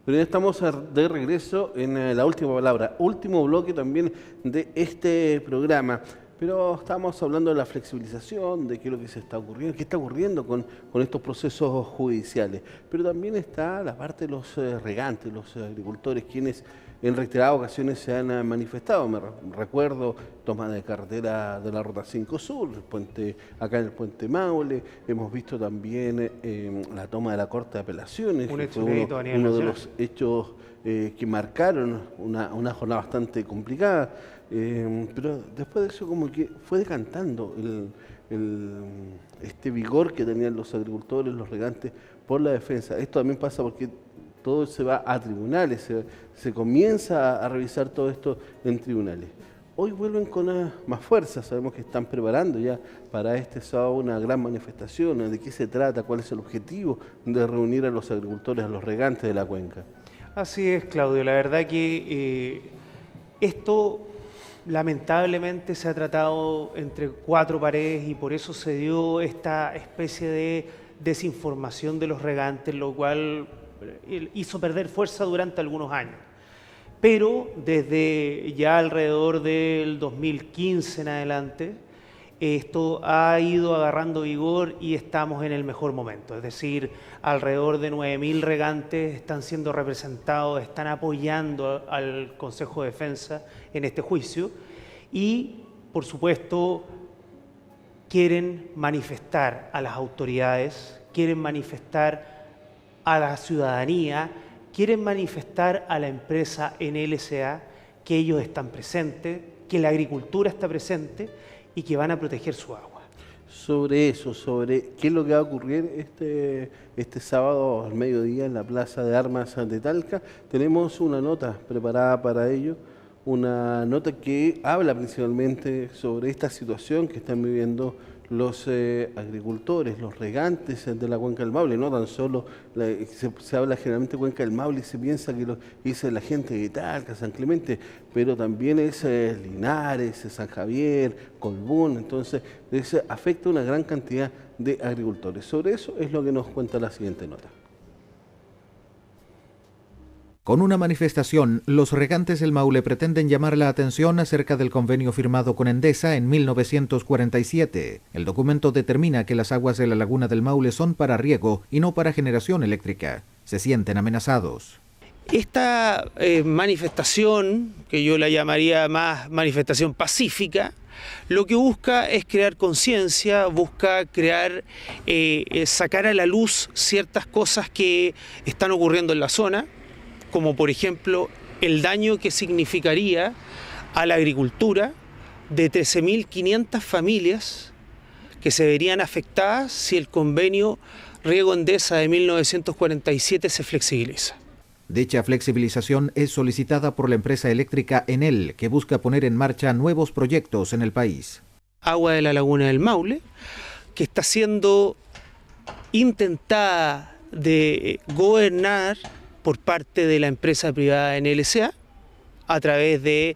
Pero ya estamos de regreso en la última palabra, último bloque también de este programa. Pero estábamos hablando de la flexibilización, de qué es lo que se está ocurriendo, qué está ocurriendo con estos procesos judiciales. Pero también está la parte de los regantes, los agricultores, quienes en reiteradas ocasiones se han manifestado. Recuerdo toma de carretera de la Ruta 5 Sur, acá en el Puente Maule. Hemos visto también la toma de la Corte de Apelaciones, un que hecho fue inédito a nivel uno de nacional. los hechos que marcaron una jornada bastante complicada. Pero después de eso como que fue decantando este vigor que tenían los agricultores, los regantes, por la defensa. Esto también pasa porque todo se va a tribunales, se comienza a revisar todo esto en tribunales. Hoy vuelven con más fuerza, sabemos que están preparando ya para este sábado una gran manifestación. ¿De qué se trata? ¿Cuál es el objetivo de reunir a los agricultores, a los regantes de la cuenca? Así es, Claudio. La verdad que esto lamentablemente se ha tratado entre cuatro paredes y por eso se dio esta especie de desinformación de los regantes, lo cual hizo perder fuerza durante algunos años. Pero desde ya alrededor del 2015 en adelante, esto ha ido agarrando vigor y estamos en el mejor momento. Es decir, alrededor de 9.000 regantes están siendo representados, están apoyando al Consejo de Defensa en este juicio y, por supuesto, quieren manifestar a las autoridades, quieren manifestar a la ciudadanía, quieren manifestar a la empresa NLSA que ellos están presentes, que la agricultura está presente y que van a proteger su agua. Sobre eso, sobre qué es lo que va a ocurrir este sábado al mediodía en la Plaza de Armas de Talca, tenemos una nota preparada para ello, una nota que habla principalmente sobre esta situación que están viviendo los agricultores, los regantes de la Cuenca del Maule. No tan solo se habla generalmente de Cuenca del Maule y se piensa que lo dice la gente de Talca, San Clemente, pero también es Linares, San Javier, Colbún. Entonces afecta a una gran cantidad de agricultores. Sobre eso es lo que nos cuenta la siguiente nota. Con una manifestación, los regantes del Maule pretenden llamar la atención acerca del convenio firmado con Endesa en 1947. El documento determina que las aguas de la laguna del Maule son para riego y no para generación eléctrica. Se sienten amenazados. Esta manifestación, que yo la llamaría más manifestación pacífica, lo que busca es crear conciencia, busca crear, sacar a la luz ciertas cosas que están ocurriendo en la zona, como por ejemplo el daño que significaría a la agricultura de 13.500 familias que se verían afectadas si el convenio Riego Endesa de 1947 se flexibiliza. Dicha flexibilización es solicitada por la empresa eléctrica Enel, que busca poner en marcha nuevos proyectos en el país. Agua de la laguna del Maule, que está siendo intentada de gobernar por parte de la empresa privada NLSA a través de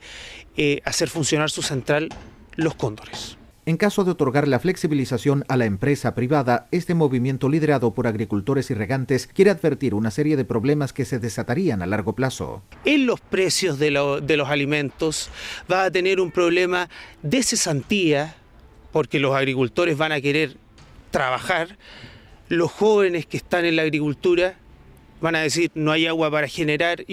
hacer funcionar su central Los Cóndores. En caso de otorgar la flexibilización a la empresa privada, este movimiento liderado por agricultores y regantes quiere advertir una serie de problemas que se desatarían a largo plazo. En los precios de los alimentos va a tener un problema de cesantía, porque los agricultores van a querer trabajar, los jóvenes que están en la agricultura van a decir no hay agua para generar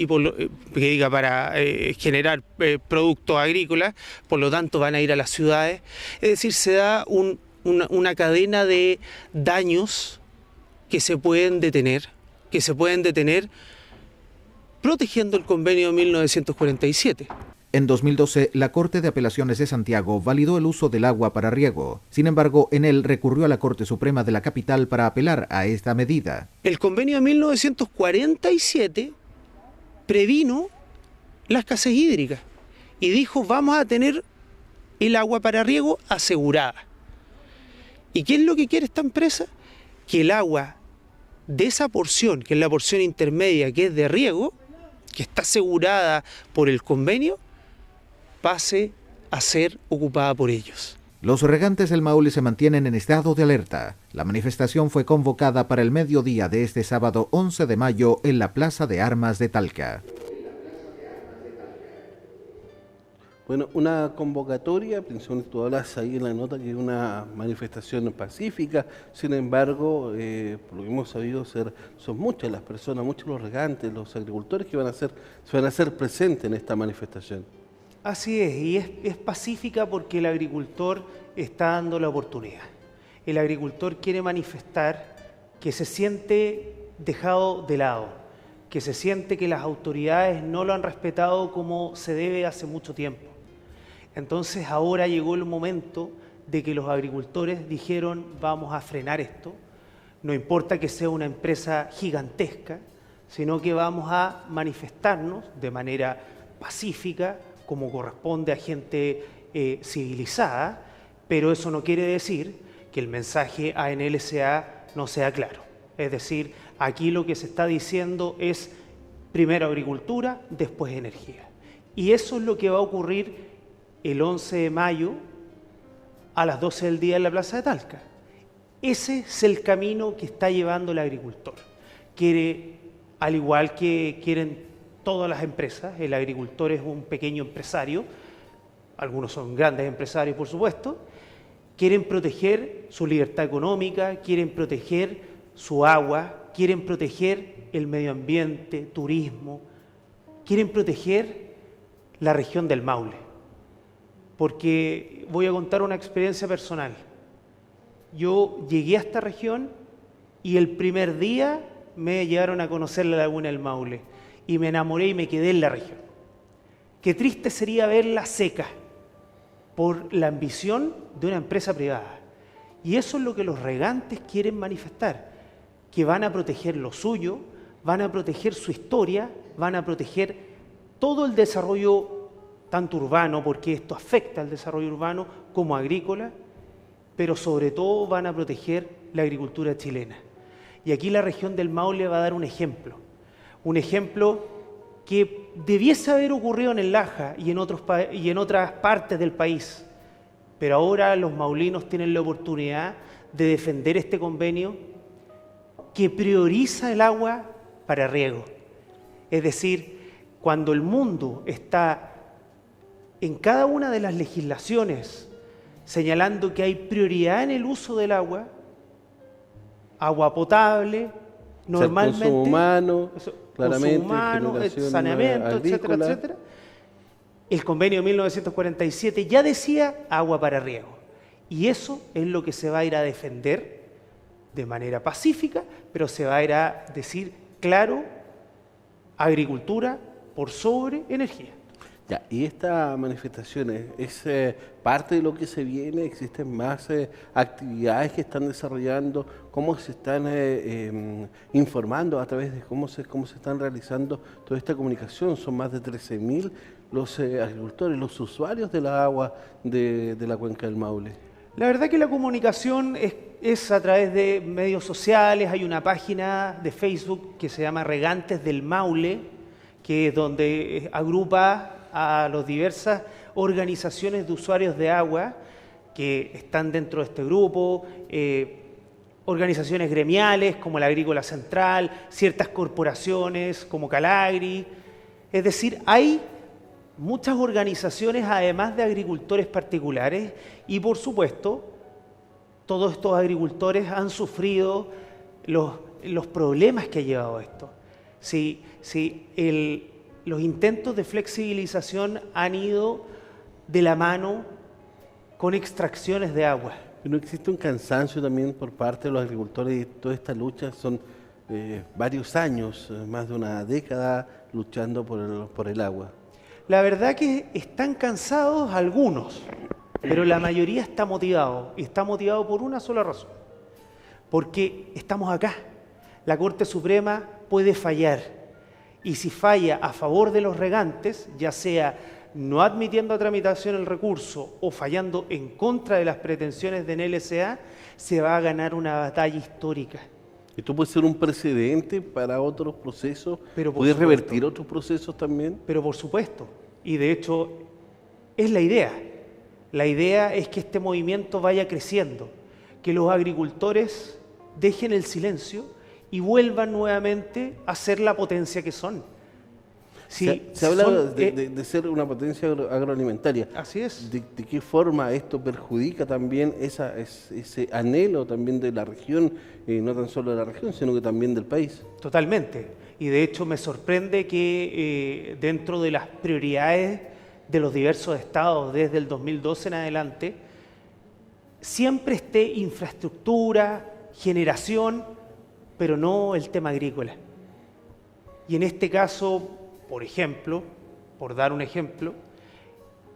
para generar productos agrícolas, por lo tanto van a ir a las ciudades. Es decir, se da una cadena de daños que se pueden detener protegiendo el convenio de 1947. En 2012, la Corte de Apelaciones de Santiago validó el uso del agua para riego. Sin embargo, Enel recurrió a la Corte Suprema de la capital para apelar a esta medida. El convenio de 1947 previno la escasez hídrica y dijo vamos a tener el agua para riego asegurada. ¿Y qué es lo que quiere esta empresa? Que el agua de esa porción, que es la porción intermedia, que es de riego, que está asegurada por el convenio, pase a ser ocupada por ellos. Los regantes del Maule se mantienen en estado de alerta. La manifestación fue convocada para el mediodía de este sábado 11 de mayo en la Plaza de Armas de Talca. Bueno, una convocatoria, principalmente tú hablas ahí en la nota que es una manifestación pacífica, sin embargo, por lo que hemos sabido, son muchas las personas, muchos los regantes, los agricultores que se van a hacer presentes en esta manifestación. Así es, y es pacífica porque el agricultor está dando la oportunidad. El agricultor quiere manifestar que se siente dejado de lado, que se siente que las autoridades no lo han respetado como se debe hace mucho tiempo. Entonces ahora llegó el momento de que los agricultores dijeron vamos a frenar esto, no importa que sea una empresa gigantesca, sino que vamos a manifestarnos de manera pacífica, como corresponde a gente civilizada, pero eso no quiere decir que el mensaje a NLCA no sea claro. Es decir, aquí lo que se está diciendo es primero agricultura, después energía. Y eso es lo que va a ocurrir el 11 de mayo a las 12 del día en la Plaza de Talca. Ese es el camino que está llevando el agricultor. Quiere, al igual que quieren todas las empresas, el agricultor es un pequeño empresario, algunos son grandes empresarios por supuesto, quieren proteger su libertad económica, quieren proteger su agua, quieren proteger el medio ambiente, turismo, quieren proteger la región del Maule. Porque voy a contar una experiencia personal. Yo llegué a esta región y el primer día me llevaron a conocer la laguna del Maule y me enamoré y me quedé en la región. Qué triste sería verla seca por la ambición de una empresa privada. Y eso es lo que los regantes quieren manifestar, que van a proteger lo suyo, van a proteger su historia, van a proteger todo el desarrollo tanto urbano, porque esto afecta al desarrollo urbano, como agrícola, pero sobre todo van a proteger la agricultura chilena. Y aquí la región del Maule va a dar un ejemplo que debiese haber ocurrido en el Laja y en otras partes del país, pero ahora los maulinos tienen la oportunidad de defender este convenio que prioriza el agua para riego. Es decir, cuando el mundo está en cada una de las legislaciones señalando que hay prioridad en el uso del agua potable, normalmente, consumo humano, claramente, consumo humano, saneamiento, etcétera, etcétera. El convenio de 1947 ya decía agua para riego. Y eso es lo que se va a ir a defender de manera pacífica, pero se va a ir a decir claro, agricultura por sobre energía. Ya, y esta manifestación es parte de lo que se viene. ¿Existen más actividades que están desarrollando? ¿Cómo se están informando a través de cómo se están realizando toda esta comunicación? Son más de 13.000 los agricultores, los usuarios de la agua de la cuenca del Maule. La verdad que la comunicación es a través de medios sociales. Hay una página de Facebook que se llama Regantes del Maule, que es donde agrupa a las diversas organizaciones de usuarios de agua que están dentro de este grupo, organizaciones gremiales como la Agrícola Central, ciertas corporaciones como Calagri. Es decir, hay muchas organizaciones además de agricultores particulares y por supuesto todos estos agricultores han sufrido los problemas que ha llevado esto. Los intentos de flexibilización han ido de la mano con extracciones de agua. ¿No existe un cansancio también por parte de los agricultores y toda esta lucha? Son varios años, más de una década luchando por el agua. La verdad que están cansados algunos, pero la mayoría está motivado. Y está motivado por una sola razón. Porque estamos acá. La Corte Suprema puede fallar. Y si falla a favor de los regantes, ya sea no admitiendo a tramitación el recurso o fallando en contra de las pretensiones de NLCA, se va a ganar una batalla histórica. ¿Esto puede ser un precedente para otros procesos? ¿Puede revertir otros procesos también? Pero por supuesto. Y de hecho, es la idea. La idea es que este movimiento vaya creciendo, que los agricultores dejen el silencio y vuelvan nuevamente a ser la potencia que son. Sí, se habla de ser una potencia agroalimentaria. Así es. ¿De qué forma esto perjudica también ese anhelo también de la región, no tan solo de la región, sino que también del país? Totalmente. Y de hecho me sorprende que dentro de las prioridades de los diversos estados desde el 2012 en adelante, siempre esté infraestructura, generación, pero no el tema agrícola. Y en este caso, por ejemplo, por dar un ejemplo,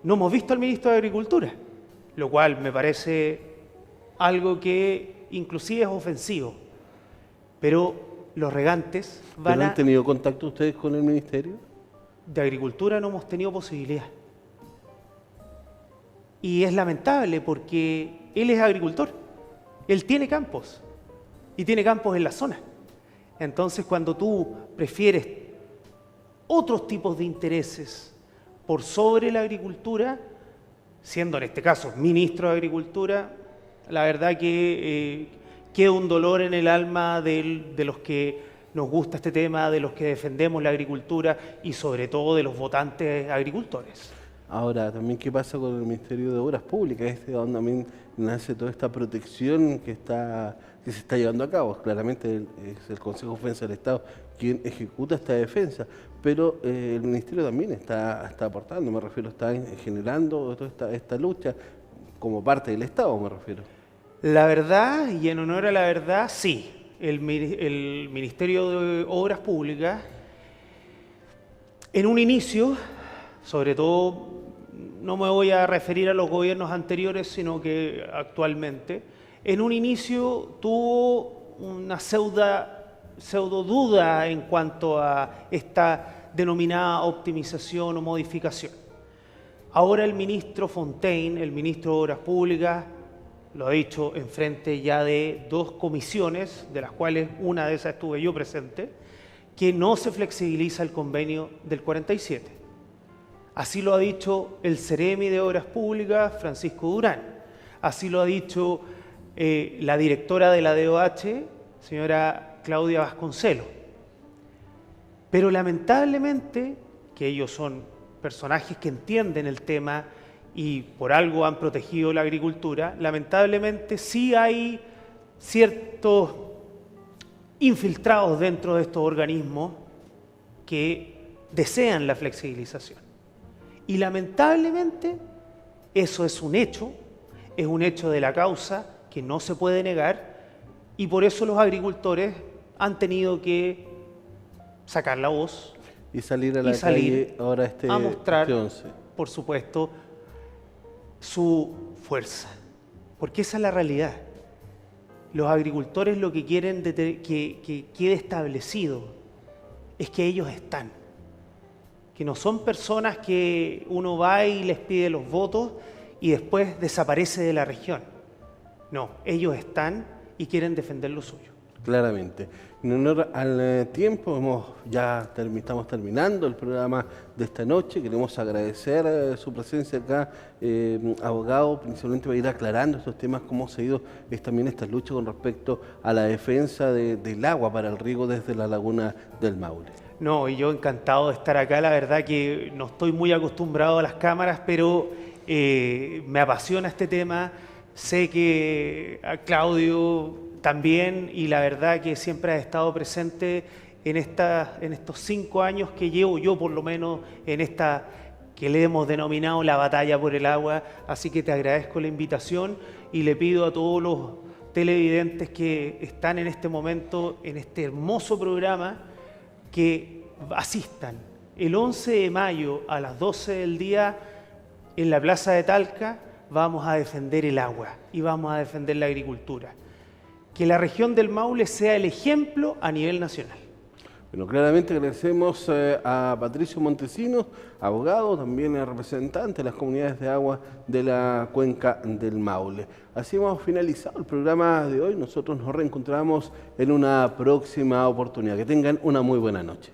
no hemos visto al ministro de Agricultura, lo cual me parece algo que inclusive es ofensivo. Pero los regantes van ¿Han tenido contacto ustedes con el Ministerio? De Agricultura no hemos tenido posibilidad. Y es lamentable porque él es agricultor, él tiene campos y tiene campos en la zona. Entonces, cuando tú prefieres otros tipos de intereses por sobre la agricultura, siendo en este caso ministro de Agricultura, la verdad que queda un dolor en el alma de los que nos gusta este tema, de los que defendemos la agricultura y sobre todo de los votantes agricultores. Ahora, también, ¿qué pasa con el Ministerio de Obras Públicas? Donde también nace toda esta protección que se está llevando a cabo. Claramente es el Consejo de Defensa del Estado quien ejecuta esta defensa, pero el Ministerio también está aportando, me refiero, está generando toda esta lucha como parte del Estado, me refiero. La verdad, y en honor a la verdad, sí. El Ministerio de Obras Públicas, en un inicio, sobre todo, no me voy a referir a los gobiernos anteriores, sino que actualmente, en un inicio tuvo una pseudo duda en cuanto a esta denominada optimización o modificación. Ahora el ministro Fontaine, el ministro de Obras Públicas, lo ha dicho en frente ya de 2 comisiones, de las cuales una de esas estuve yo presente, que no se flexibiliza el convenio del 47. Así lo ha dicho el Ceremi de Obras Públicas, Francisco Durán. Así lo ha dicho la directora de la DOH, señora Claudia Vasconcelos. Pero lamentablemente, que ellos son personajes que entienden el tema y por algo han protegido la agricultura, lamentablemente sí hay ciertos infiltrados dentro de estos organismos que desean la flexibilización. Y lamentablemente eso es un hecho de la causa que no se puede negar y por eso los agricultores han tenido que sacar la voz y salir a la calle ahora a mostrar, por supuesto, su fuerza. Porque esa es la realidad. Los agricultores lo que quieren que quede establecido es que ellos están. Que no son personas que uno va y les pide los votos y después desaparece de la región. No, ellos están y quieren defender lo suyo. Claramente. En honor al tiempo, estamos terminando el programa de esta noche. Queremos agradecer su presencia acá, abogado, principalmente para ir aclarando estos temas, cómo se ha ido también esta lucha con respecto a la defensa del agua para el riego desde la laguna del Maule. No, y yo encantado de estar acá. La verdad que no estoy muy acostumbrado a las cámaras, pero me apasiona este tema. Sé que a Claudio también, y la verdad que siempre has estado presente en estos 5 años que llevo yo, por lo menos, en esta que le hemos denominado la batalla por el agua. Así que te agradezco la invitación y le pido a todos los televidentes que están en este momento, en este hermoso programa, que asistan el 11 de mayo a las 12 del día en la Plaza de Talca. Vamos a defender el agua y vamos a defender la agricultura. Que la región del Maule sea el ejemplo a nivel nacional. Bueno, claramente agradecemos a Patricio Montesinos, abogado, también representante de las comunidades de agua de la cuenca del Maule. Así hemos finalizado el programa de hoy. Nosotros nos reencontramos en una próxima oportunidad. Que tengan una muy buena noche.